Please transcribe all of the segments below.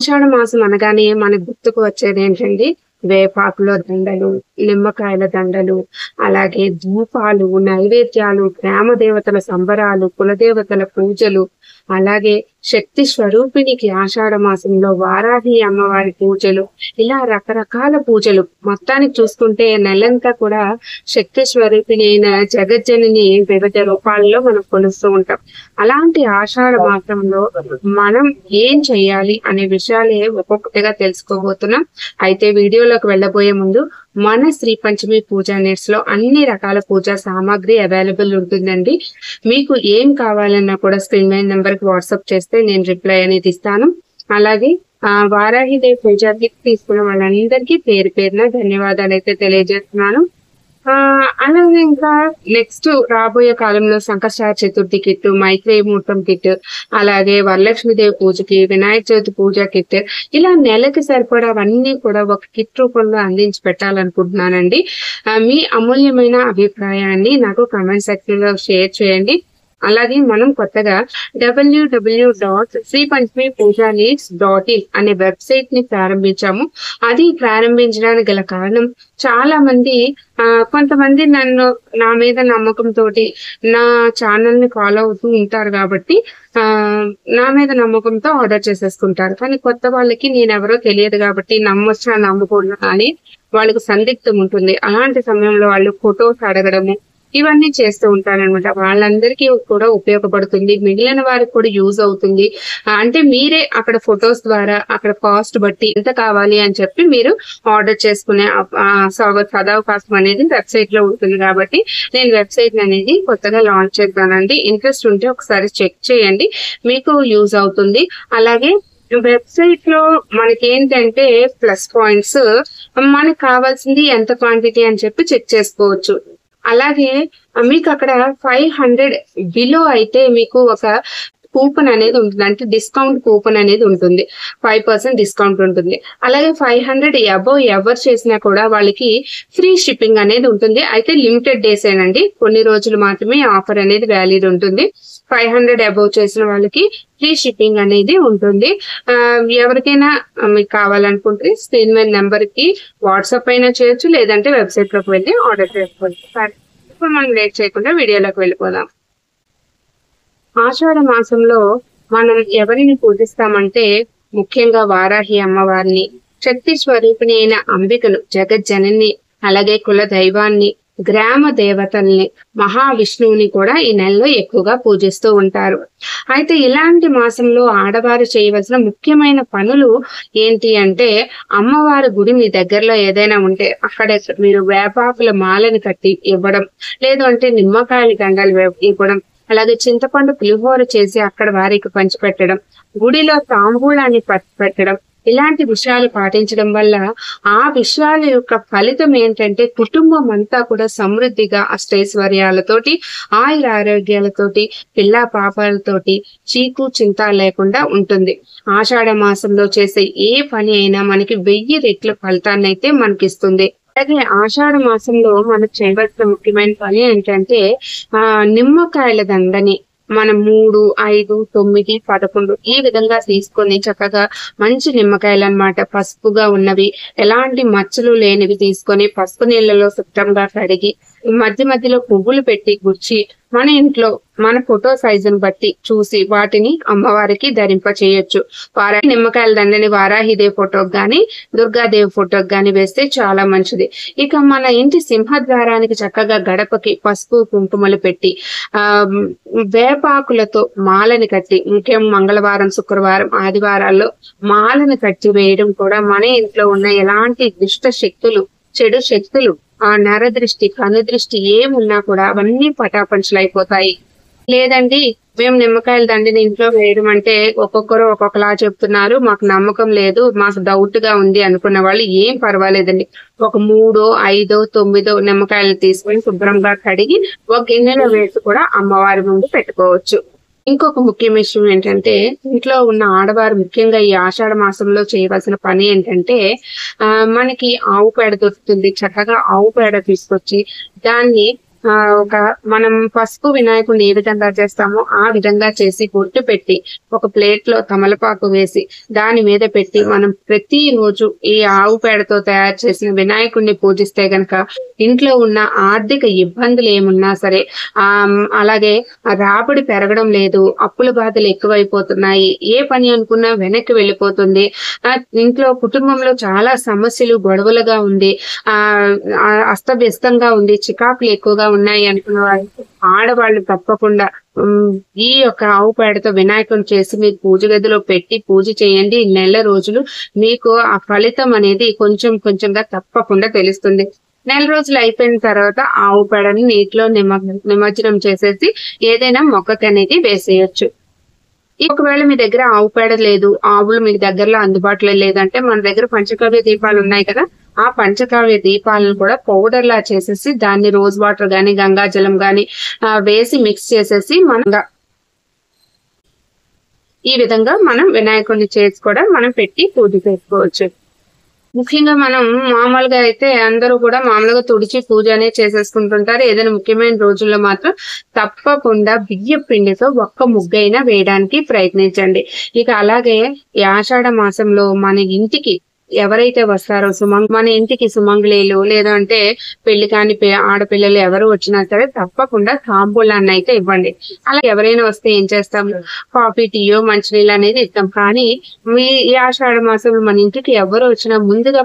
ఆషాఢ మాసం అనగానే మనకు గుర్తుకు వచ్చేది ఏంటండి? వేపాకుల దండలు, నిమ్మకాయల దండలు, అలాగే ధూపాలు, నైవేద్యాలు, గ్రామ దేవతల సంబరాలు, కులదేవతల పూజలు, అలాగే శక్తి స్వరూపిణికి ఆషాఢ మాసంలో వారాహి అమ్మవారి పూజలు, ఇలా రకరకాల పూజలు. మొత్తానికి చూసుకుంటే నెలంతా కూడా శక్తి స్వరూపిణి అయిన జగజ్జనని వివిధ రూపాల్లో మనం కొలుస్తూ ఉంటాం. అలాంటి ఆషాఢ మాసంలో మనం ఏం చెయ్యాలి అనే విషయాలే ఒక్కొక్కటిగా తెలుసుకోబోతున్నాం. అయితే వీడియోలోకి వెళ్ళబోయే ముందు మన శ్రీ పంచమి పూజా నెట్స్ లో అన్ని రకాల పూజా సామాగ్రి అవైలబుల్ ఉంటుందండి. మీకు ఏం కావాలన్నా కూడా స్క్రీన్ మీద నెంబర్ కి వాట్సాప్ చేస్తే నేను రిప్లై అనేది ఇస్తాను. అలాగే వారాహిదేవి పూజా కిట్ తీసుకున్న వాళ్ళందరికీ పేరు పేరున ధన్యవాదాలు అయితే తెలియజేస్తున్నాను. అలాగే ఇంకా నెక్స్ట్ రాబోయే కాలంలో సంకష్టార చతుర్థి కిట్, మైత్రేయ ముహూర్తం కిట్, అలాగే వరలక్ష్మీదేవి పూజకి, వినాయక చవితి పూజ కిట్, ఇలా నెలకి సరిపడావన్నీ కూడా ఒక కిట్ రూపంలో అందించి పెట్టాలనుకుంటున్నానండి. మీ అమూల్యమైన అభిప్రాయాన్ని నాకు కామెంట్ సెక్షన్ లో షేర్ చేయండి. అలాగే మనం కొత్తగా www.sripanchamipujaneeds.in అనే వెబ్సైట్ ని ప్రారంభించాము. అది ప్రారంభించడానికి గల కారణం, చాలా మంది కొంతమంది నా మీద నమ్మకం తోటి నా ఛానల్ ని ఫాలో అవుతూ ఉంటారు కాబట్టి నా మీద నమ్మకంతో ఆర్డర్ చేసేసుకుంటారు. కానీ కొత్త వాళ్ళకి నేనెవరో తెలియదు కాబట్టి నమ్మొచ్చా నమ్మకూడదు అని వాళ్ళకి సందిగ్ధం ఉంటుంది. అలాంటి సమయంలో వాళ్ళు ఫొటోస్ అడగడము ఇవన్నీ చేస్తూ ఉంటారనమాట. వాళ్ళందరికీ కూడా ఉపయోగపడుతుంది, మిగిలిన వారికి కూడా యూజ్ అవుతుంది. అంటే మీరే అక్కడ ఫొటోస్ ద్వారా అక్కడ కాస్ట్ బట్టి ఎంత కావాలి అని చెప్పి మీరు ఆర్డర్ చేసుకునే సదవకాశం అనేది వెబ్సైట్ లో ఉంటుంది. కాబట్టి నేను వెబ్సైట్ అనేది కొత్తగా లాంచ్ చేస్తానండి. ఇంట్రెస్ట్ ఉంటే ఒకసారి చెక్ చేయండి, మీకు యూజ్ అవుతుంది. అలాగే వెబ్సైట్ లో మనకి ఏంటంటే ప్లస్ పాయింట్స్, మనకు కావాల్సింది ఎంత క్వాంటిటీ అని చెప్పి చెక్ చేసుకోవచ్చు. అలాగే మీకు అక్కడ 500 బిలో అయితే మీకు ఒక కూపన్ అనేది ఉంటుంది, అంటే డిస్కౌంట్ కూపన్ అనేది ఉంటుంది, 5% డిస్కౌంట్ ఉంటుంది. అలాగే 500 అబోవ్ ఎవరు చేసినా కూడా వాళ్ళకి ఫ్రీ షిప్పింగ్ అనేది ఉంటుంది. అయితే లిమిటెడ్ డేస్ ఏనండి, కొన్ని రోజులు మాత్రమే ఆఫర్ అనేది వ్యాలిడ్ ఉంటుంది. 500 అబోవ్ చేసిన వాళ్ళకి ఫ్రీ షిప్పింగ్ అనేది ఉంటుంది. ఎవరికైనా మీకు కావాలనుకుంటే స్క్రీన్ మీద నెంబర్ కి వాట్సాప్ అయినా చేయొచ్చు, లేదంటే వెబ్సైట్ లోకి వెళ్ళి ఆర్డర్ చేసుకోవచ్చు. సరే, ఇప్పుడు మనం లేట్ చేయకుండా వీడియోలోకి వెళ్ళిపోదాం. ఆషాఢ మాసంలో మనం ఎవరిని పూజిస్తామంటే ముఖ్యంగా వారాహి అమ్మవారిని, శక్తి స్వరూపిణి అయిన అంబికను, జగజ్జనని, అలాగే కుల దైవాన్ని, గ్రామ దేవతల్ని, మహావిష్ణువుని కూడా ఈ నెలలో ఎక్కువగా పూజిస్తూ ఉంటారు. అయితే ఇలాంటి మాసంలో ఆడవారు చేయవలసిన ముఖ్యమైన పనులు ఏంటి అంటే, అమ్మవారి గుడి మీ దగ్గరలో ఏదైనా ఉంటే అక్కడ మీరు వేపాకుల మాలని కట్టి ఇవ్వడం, లేదు అంటే నిమ్మకాయల దండలు ఇవ్వడం, అలాగే చింతపండు పులిహోర చేసి అక్కడ వారికి పంచిపెట్టడం, గుడిలో తాంబూలాన్ని పెట్టడం, ఇలాంటి విషయాలు పాటించడం వల్ల ఆ విషయాల యొక్క ఫలితం ఏంటంటే కుటుంబం అంతా కూడా సమృద్ధిగా అష్టైశ్వర్యాలతోటి, ఆయుర ఆరోగ్యాలతోటి, పిల్ల పాపాలతోటి చీకు చింత లేకుండా ఉంటుంది. ఆషాఢ మాసంలో చేసే ఏ పని అయినా మనకి 1000 రెట్ల ఫలితాన్ని అయితే మనకిస్తుంది. అలాగే ఆషాఢ మాసంలో మనకు చేయవలసిన ముఖ్యమైన పని ఏంటంటే నిమ్మకాయల దండని మనం 3, 5, 9, 11 ఈ విధంగా తీసుకొని చక్కగా మంచి నిమ్మకాయలు అన్నమాట, పసుపుగా ఉన్నవి, ఎలాంటి మచ్చలు లేనివి తీసుకొని పసుపు నీళ్ళలో శుభ్రంగా కడిగి మధ్య మధ్యలో పువ్వులు పెట్టి గుచ్చి మన ఇంట్లో మన ఫోటో సైజును బట్టి చూసి వాటిని అమ్మవారికి ధరింప చేయొచ్చు. వారాహి నిమ్మకాయల దండని వారాహిదేవి ఫోటోకి గాని, దుర్గాదేవి ఫోటోకి గాని వేస్తే చాలా మంచిది. ఇక మన ఇంటి సింహద్వారానికి చక్కగా గడపకి పసుపు కుంకుమలు పెట్టి వేపాకులతో మాలని కట్టి, ముఖ్యం మంగళవారం, శుక్రవారం, ఆదివారాల్లో మాలను కట్టి వేయడం కూడా మన ఇంట్లో ఉన్న ఎలాంటి దుష్ట శక్తులు, చెడు శక్తులు, నరదృష్టి, కనుదృష్టి ఏమున్నా కూడా అవన్నీ పటాపంచలు అయిపోతాయి. లేదండి మేము నిమ్మకాయల దండని ఇంట్లో వేయడం అంటే ఒక్కొక్కరు ఒక్కొక్కలా చెప్తున్నారు, మాకు నమ్మకం లేదు, మాకు డౌట్ గా ఉంది అనుకున్న వాళ్ళు ఏం పర్వాలేదండి, ఒక 3, 5, 9 నిమ్మకాయలు తీసుకొని శుభ్రంగా కడిగి ఒక గిన్నెలో వేసి కూడా అమ్మవారి ముందు పెట్టుకోవచ్చు. ఇంకొక ముఖ్య విషయం ఏంటంటే, ఇంట్లో ఉన్న ఆడవారు ముఖ్యంగా ఈ ఆషాఢ మాసంలో చేయవలసిన పని ఏంటంటే, మనకి ఆవు పేడ దొరుకుతుంది, చక్కగా ఆవు పేడ తీసుకొచ్చి దాన్ని ఒక మనం పసుపు వినాయకుడిని ఏ విధంగా చేస్తామో ఆ విధంగా చేసి బొట్టు పెట్టి ఒక ప్లేట్ లో తమలపాకు వేసి దాని మీద పెట్టి మనం ప్రతి రోజు ఈ ఆవు పేడతో తయారు చేసిన వినాయకుడిని పూజిస్తే గనక ఇంట్లో ఉన్న ఆర్థిక ఇబ్బందులు ఏమున్నా సరే అలాగే రాబడి పెరగడం లేదు, అప్పుల బాధలు ఎక్కువైపోతున్నాయి, ఏ పని అనుకున్నా వెనక్కి వెళ్ళిపోతుంది, ఇంట్లో కుటుంబంలో చాలా సమస్యలు గొడవలుగా ఉంది, అస్తవ్యస్తంగా ఉంది, చికాకులు ఎక్కువగా ఉన్నాయి అనుకున్న వాళ్ళు ఆడవాళ్ళు తప్పకుండా ఈ యొక్క ఆవు పేడతో వినాయకుని చేసి మీరు పూజ గదిలో పెట్టి పూజ చేయండి. నెల రోజులు మీకు ఆ ఫలితం అనేది కొంచెం కొంచెంగా తప్పకుండా తెలుస్తుంది. నెల రోజులు అయిపోయిన తర్వాత ఆవు పేడని నీటిలో నిమజ్జనం చేసేసి ఏదైనా మొక్కకి అనేది వేసేయచ్చు. ఒకవేళ మీ దగ్గర ఆవు పేడ లేదు, ఆవులు మీకు దగ్గరలో అందుబాటులో లేదంటే మన దగ్గర పంచకావ్య దీపాలు ఉన్నాయి కదా, ఆ పంచకావ్య దీపాలను కూడా పౌడర్ లా చేసేసి దాన్ని రోజ్ వాటర్ గాని గంగాజలం గాని వేసి మిక్స్ చేసేసి మనం ఈ విధంగా మనం వినాయకుడిని చేసి కూడా మనం పెట్టి పూజ చేసుకోవచ్చు. ముఖ్యంగా మనం మామూలుగా అయితే అందరూ కూడా మామూలుగా తుడిచి పూజ అనేది చేసేసుకుంటుంటారు. ఏదైనా ముఖ్యమైన రోజుల్లో మాత్రం తప్పకుండా బియ్య పిండితో ఒక్క ముగ్గైనా వేయడానికి ప్రయత్నించండి. ఇక అలాగే ఈ ఆషాఢ మాసంలో మన ఇంటికి ఎవరైతే వస్తారో మన ఇంటికి సుమంగళీలు లేదంటే పెళ్లి కాని ఆడపిల్లలు ఎవరు వచ్చినా సరే తప్పకుండా తాంబూలాన్ని అయితే ఇవ్వండి. అలా ఎవరైనా వస్తే ఏం చేస్తాం, కాఫీ టీయో మంచినీళ్ళు అనేది ఇస్తాం. కానీ ఈ ఆషాఢ మాసంలో మన ఇంటికి ఎవరు వచ్చినా ముందుగా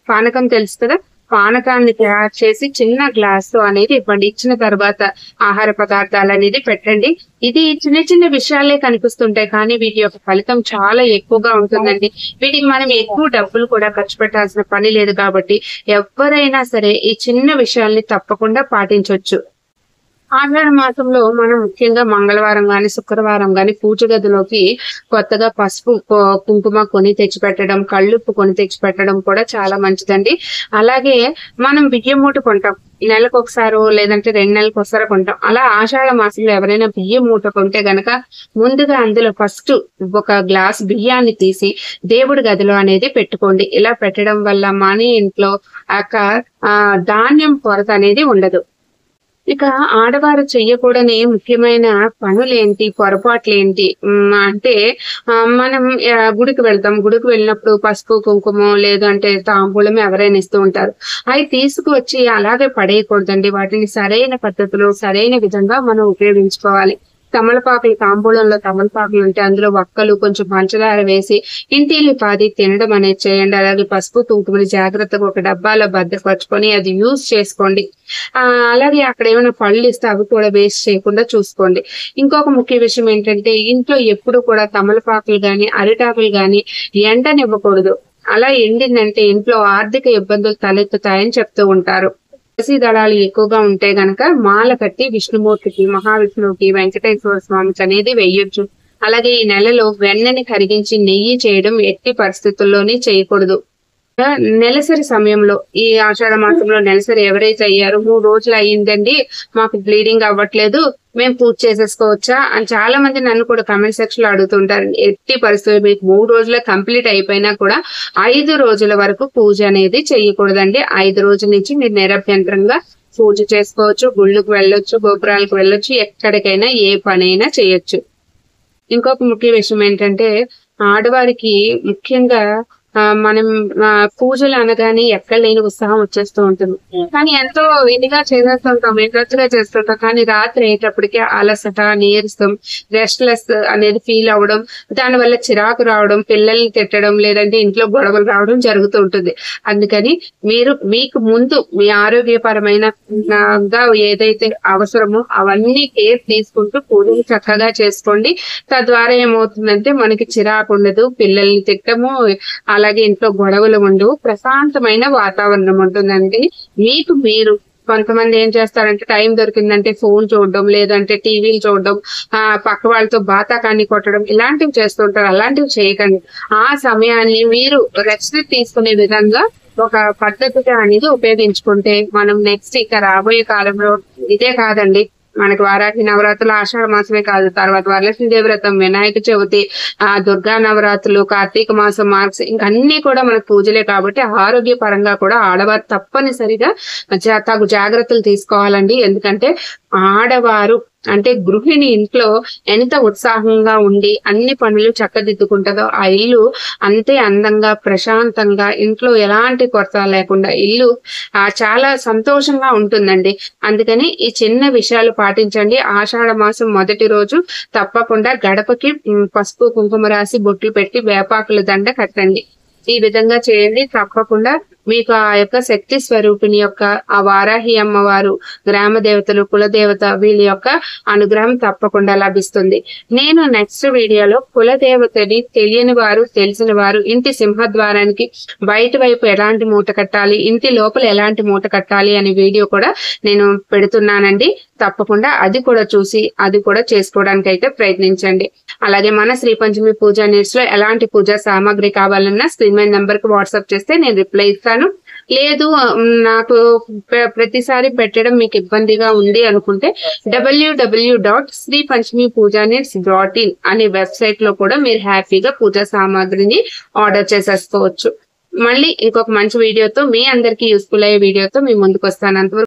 పానకం తెలుసు కదా, పానకాన్ని తయారు చేసి చిన్న గ్లాస్ అనేది ఇవ్వండి. ఇచ్చిన తర్వాత ఆహార పదార్థాలు అనేది పెట్టండి. ఇది చిన్న చిన్న విషయాలే కనిపిస్తుంటాయి కానీ వీటి యొక్క ఫలితం చాలా ఎక్కువగా ఉంటుందండి. వీటికి మనం ఎక్కువ డబ్బులు కూడా ఖర్చు పెట్టాల్సిన పని లేదు కాబట్టి ఎవరైనా సరే ఈ చిన్న విషయాల్ని తప్పకుండా పాటించవచ్చు. ఆషాఢ మాసంలో మనం ముఖ్యంగా మంగళవారం గాని శుక్రవారం గాని పూజ గదిలోకి కొత్తగా పసుపు కుంకుమ కొని తెచ్చిపెట్టడం, కళ్ళుప్పు కొని తెచ్చిపెట్టడం కూడా చాలా మంచిదండి. అలాగే మనం బియ్యం మూట కొంటాం, నెలకు ఒకసారి లేదంటే 2 నెలలకు ఒకసారి కొంటాం. అలా ఆషాఢ మాసంలో ఎవరైనా బియ్యం మూట కొంటే గనక ముందుగా అందులో ఫస్ట్ ఒక గ్లాస్ బియ్యాన్ని తీసి దేవుడి గదిలో అనేది పెట్టుకోండి. ఇలా పెట్టడం వల్ల మన ఇంట్లో ధాన్యం కొరత అనేది ఉండదు. ఇక ఆడవారు చెయ్యకూడని ముఖ్యమైన పనులేంటి, పొరపాట్లేంటి అంటే మనం గుడికి వెళ్తాం. గుడికి వెళ్ళినప్పుడు పసుపు కుంకుమ లేదు అంటే తాంబూలం ఎవరైనా ఇస్తూ ఉంటారు. అవి తీసుకువచ్చి అలాగే పడేయకూడదండి. వాటిని సరైన పద్ధతిలో సరైన విధంగా మనం ఉపయోగించుకోవాలి. తమలపాకులు, తాంబూలంలో తమలపాకులు ఉంటే అందులో వక్కలు కొంచెం పంచదార వేసి ఇంటిల్లి పాది తినడం అనేది చేయండి. అలాగే పసుపు కుంకుమని జాగ్రత్తగా ఒక డబ్బాలో భద్రపరచుకొని అది యూజ్ చేసుకోండి. అలాగే అక్కడ ఏమైనా పళ్ళు ఇస్తే అవి కూడా వేస్ట్ చేయకుండా చూసుకోండి. ఇంకొక ముఖ్య విషయం ఏంటంటే ఇంట్లో ఎప్పుడు కూడా తమలపాకులు గాని అరిటాకులు గాని ఎండనివ్వకూడదు. అలా ఎండిందంటే ఇంట్లో ఆర్థిక ఇబ్బందులు తలెత్తుతాయని చెప్తూ ఉంటారు. తులసి దళాలు ఎక్కువగా ఉంటే గనక మాల కట్టి విష్ణుమూర్తికి, మహావిష్ణువుకి, వెంకటేశ్వర స్వామికి అనేది వెయ్యొచ్చు. అలాగే ఈ నెలలో వెన్నని కరిగించి నెయ్యి చేయడం ఎట్టి పరిస్థితుల్లోనే చేయకూడదు. నెలసరి సమయంలో ఈ ఆషాఢ మాసంలో నెలసరి ఎవరైతే అయ్యారో 3 రోజులు అయ్యిందండి మాకు బ్లీడింగ్ అవ్వట్లేదు, మేము పూజ చేసేసుకోవచ్చా అని చాలా మంది నన్ను కూడా కామెంట్ సెక్షన్ లో అడుగుతుంటారు. ఎట్టి పరిస్థితులు మీకు 3 రోజుల కంప్లీట్ అయిపోయినా కూడా 5 రోజుల వరకు పూజ అనేది చేయకూడదండి. 5 రోజుల నుంచి మీరు నిరభ్యంతరంగా పూజ చేసుకోవచ్చు, గుళ్ళకు వెళ్ళొచ్చు, గోపురాలకు వెళ్ళొచ్చు, ఎక్కడికైనా ఏ పనైనా చేయొచ్చు. ఇంకొక ముఖ్య విషయం ఏంటంటే ఆడవారికి ముఖ్యంగా మనం పూజలు అనగానే ఎక్కడ లేని ఉత్సాహం వచ్చేస్తూ ఉంటుంది. కానీ ఎంతో ఇదిగా చేసేస్తుంటాం, ఇంట్రెస్ట్గా చేస్తుంటాం. కానీ రాత్రి అయ్యేటప్పటికి అలసట, నీరసం, రెస్ట్లెస్ అనేది ఫీల్ అవడం, దానివల్ల చిరాకు రావడం, పిల్లల్ని తిట్టడం లేదంటే ఇంట్లో గొడవలు రావడం జరుగుతూ ఉంటుంది. అందుకని మీకు ముందు మీ ఆరోగ్యపరమైన ఏదైతే అవసరమో అవన్నీ కేర్ తీసుకుంటూ పూజలు చక్కగా చేసుకోండి. తద్వారా ఏమవుతుందంటే మనకి చిరాకు ఉండదు, పిల్లల్ని తిట్టము, అలాగే ఇంట్లో గొడవలు ఉండవు, ప్రశాంతమైన వాతావరణం ఉంటుందండి. మీరు కొంతమంది ఏం చేస్తారంటే టైం దొరికిందంటే ఫోన్ చూడడం లేదంటే టీవీలు చూడడం, పక్క వాళ్ళతో బాతాకాన్ని కొట్టడం ఇలాంటివి చేస్తుంటారు. అలాంటివి చేయకండి. ఆ సమయాన్ని మీరు రెస్ట్ తీసుకునే విధంగా ఒక పద్ధతిగా అనేది ఉపయోగించుకుంటే మనం నెక్స్ట్ ఇక రాబోయే కాలంలో ఇదే కాదండి మనకి వారాహి నవరాత్రులు ఆషాఢ మాసమే కాదు, తర్వాత వరలక్ష్మీదేవి వ్రతం, వినాయక చవితి, దుర్గా నవరాత్రులు, కార్తీక మాసం, మార్క్స్, ఇంకన్నీ కూడా మనకు పూజలే కాబట్టి ఆరోగ్య పరంగా కూడా ఆడవారు తప్పనిసరిగా తగు జాగ్రత్తలు తీసుకోవాలండి. ఎందుకంటే ఆడవారు అంటే గృహిణి ఇంట్లో ఎంత ఉత్సాహంగా ఉండి అన్ని పనులు చక్కదిద్దుకుంటుందో ఆ ఇల్లు అంతే అందంగా, ప్రశాంతంగా, ఇంట్లో ఎలాంటి కొరత లేకుండా ఇల్లు చాలా సంతోషంగా ఉంటుందండి. అందుకని ఈ చిన్న విషయాలు పాటించండి. ఆషాఢ మాసం మొదటి రోజు తప్పకుండా గడపకి పసుపు కుంకుమ రాసి బొట్లు పెట్టి వేపాకుల దండ కట్టండి. ఈ విధంగా చేయండి. తప్పకుండా మీకు ఆ యొక్క శక్తి స్వరూపిణి యొక్క ఆ వారాహి అమ్మవారు, గ్రామ దేవతలు, కులదేవత వీళ్ళ యొక్క అనుగ్రహం తప్పకుండా లభిస్తుంది. నేను నెక్స్ట్ వీడియోలో కులదేవతని తెలియని వారు, తెలిసిన వారు ఇంటి సింహద్వారానికి బయట వైపు ఎలాంటి మూట కట్టాలి, ఇంటి లోపల ఎలాంటి మూట కట్టాలి అనే వీడియో కూడా నేను పెడుతున్నానండి. తప్పకుండా అది కూడా చూసి అది కూడా చేసుకోవడానికి అయితే ప్రయత్నించండి. అలాగే మన శ్రీ పంచమి పూజా నీడ్స్ లో ఎలాంటి పూజా సామాగ్రి కావాలన్నా స్క్రీన్ మీద నంబర్ కి వాట్సాప్ చేస్తే నేను రిప్లై ఇస్తాను. లేదు నాకు ప్రతిసారి పెట్టడం మీకు ఇబ్బందిగా ఉంది అనుకుంటే www.sripanchamipujanits.in అనే వెబ్సైట్ లో కూడా మీరు హ్యాపీగా పూజా సామాగ్రిని ఆర్డర్ చేసేసుకోవచ్చు. మళ్ళీ ఇంకొక మంచి వీడియోతో, మీ అందరికీ యూస్ఫుల్ అయ్యే వీడియోతో మీ ముందుకు వస్తాను. అంతవరకు